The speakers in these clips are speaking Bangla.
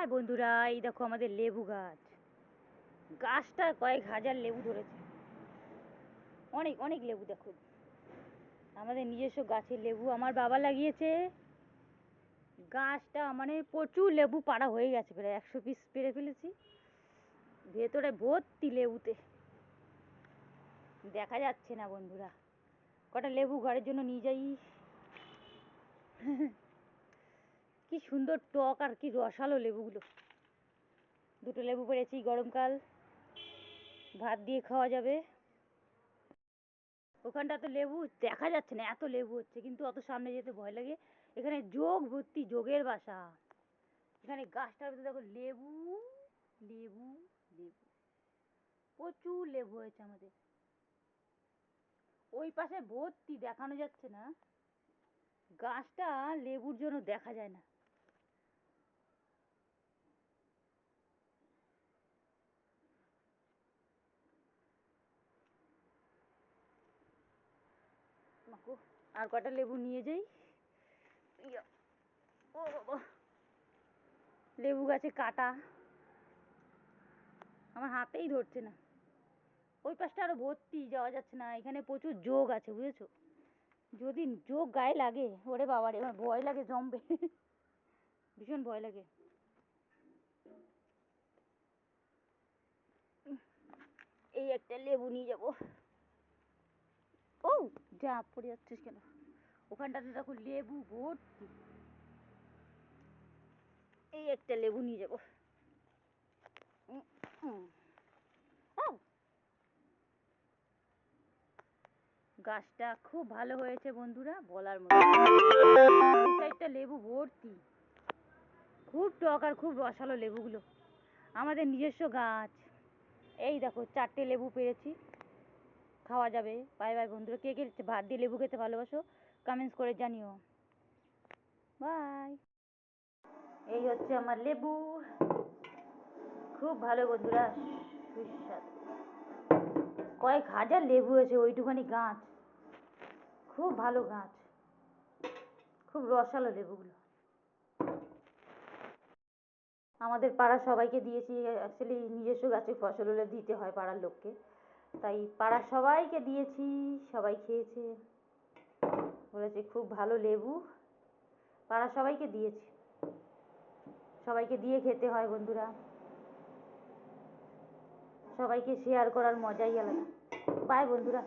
হাই বন্ধুরা, এই দেখো আমাদের লেবু গাছ। গাছটা কয়েক হাজার লেবু ধরেছে। অনেক অনেক লেবু দেখো। আমাদের নিজস্ব গাছের লেবু আমার বাবা লাগিয়েছে। গাছটা মানে প্রচুর লেবু পাড়া হয়ে গেছে, প্রায় 100 পিস পেরে ফেলেছি। ভেতরে ভর্তি লেবুতে, দেখা যাচ্ছে না বন্ধুরা। কটা লেবু ঘরের জন্য নিয়ে যাই। কি সুন্দর টক আর কি রসালো লেবুগুলো। দুটো লেবু পেরেছি, গরমকাল ভাত দিয়ে খাওয়া যাবে। ওখানটা তো লেবু দেখা যাচ্ছে না, এত লেবু হচ্ছে, কিন্তু অত সামনে যেতে ভয় লাগে। এখানে যোগ ভর্তি, যোগের বাসা। এখানে গাছটার ভিতরে দেখো লেবু লেবু লেবু, প্রচুর লেবু হয়েছে আমাদের। ওই পাশে ভর্তি, দেখানো যাচ্ছে না। গাছটা লেবুর জন্য দেখা যায় না। আর কটা লেবু নিয়ে যাই। ও বাবা, লেবু গাছে কাটা, আমার হাতেই ধরছে না। ওই পাশটা আরো ভর্তি, যাওয়া যাচ্ছে না। এখানে প্রচুর যোগ আছে, বুঝেছো? যদি যোগ গায়ে লাগে, ওরে বাবারে, আমার ভয় লাগে, জমবে। ভীষণ ভয় লাগে। এই একটা লেবু নিয়ে যাবো। ও যা, পড়ে যাচ্ছিস কেন? ওখানটাতে দেখো লেবু ভর্তি। এই একটা লেবু নিয়ে যাবো। গাছটা খুব ভালো হয়েছে বন্ধুরা, বলার মতো। একটা লেবু ভর্তি, খুব টক আর খুব রসালো লেবুগুলো। আমাদের নিজস্ব গাছ। এই দেখো 4টে লেবু পেরেছি, খাওয়া যাবে। বাই বাই বন্ধুরা। কে কে ভাত দিয়ে লেবু খেতে ভালোবাসো কমেন্টস করে জানিও। বাই। এই হচ্ছে আমার লেবু, খুব ভালো বন্ধুরা, সুস্বাদু। কয়েক হাজার লেবু হয়েছে ওইটুখানি গাছ। খুব ভালো গাছ, খুব রসালো লেবুগুলো। আমাদের পাড়ার সবাইকে দিয়েছি। অ্যাকচুয়ালি নিজস্ব গাছের ফসল হলে দিতে হয় পাড়ার লোককে, তাই পাড়ার সবাইকে দিয়েছি। সবাই খেয়েছে, বলেছে খুব ভালো লেবু। পাড়ার সবাইকে দিয়েছি, সবাইকে দিয়ে খেতে হয় বন্ধুরা। সবাইকে শেয়ার করার মজাই আলাদা। বাই বন্ধুরা।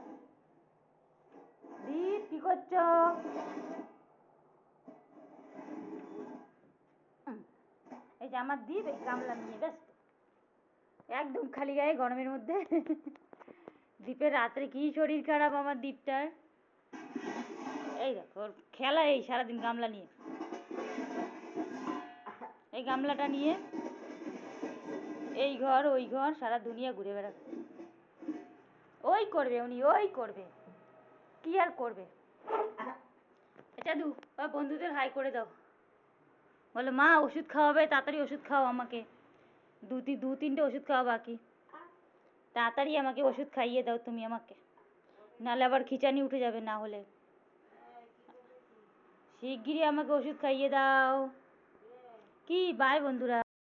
দীপ কি করছো? এই যে আমার দ্বীপ এই গামলা নিয়ে ব্যস্ত, একদম খালি গায়ে গরমের মধ্যে। দ্বীপের রাত্রে কি শরীর খারাপ আমার দ্বীপটার। এই দেখো ওর খেলা, এই সারাদিন গামলা নিয়ে, এই গামলাটা নিয়ে এই ঘর ওই ঘর সারা দুনিয়া ঘুরে বেড়াবে। ওই করবে উনি, ওই করবে, কি আর করবে। চাদু, বন্ধুদের হাই করে দাও। বলো মা ওষুধ খাওয়াবে, তাড়াতাড়ি ওষুধ খাও আমাকে। দু তিনটে ওষুধ খাওয়া বাকি, তাড়াতাড়ি আমাকে ওষুধ খাইয়ে দাও তুমি আমাকে, নাহলে আবার খিচানি উঠে যাবে। না হলে শিগগিরই আমাকে ওষুধ খাইয়ে দাও। কি বাই বন্ধুরা।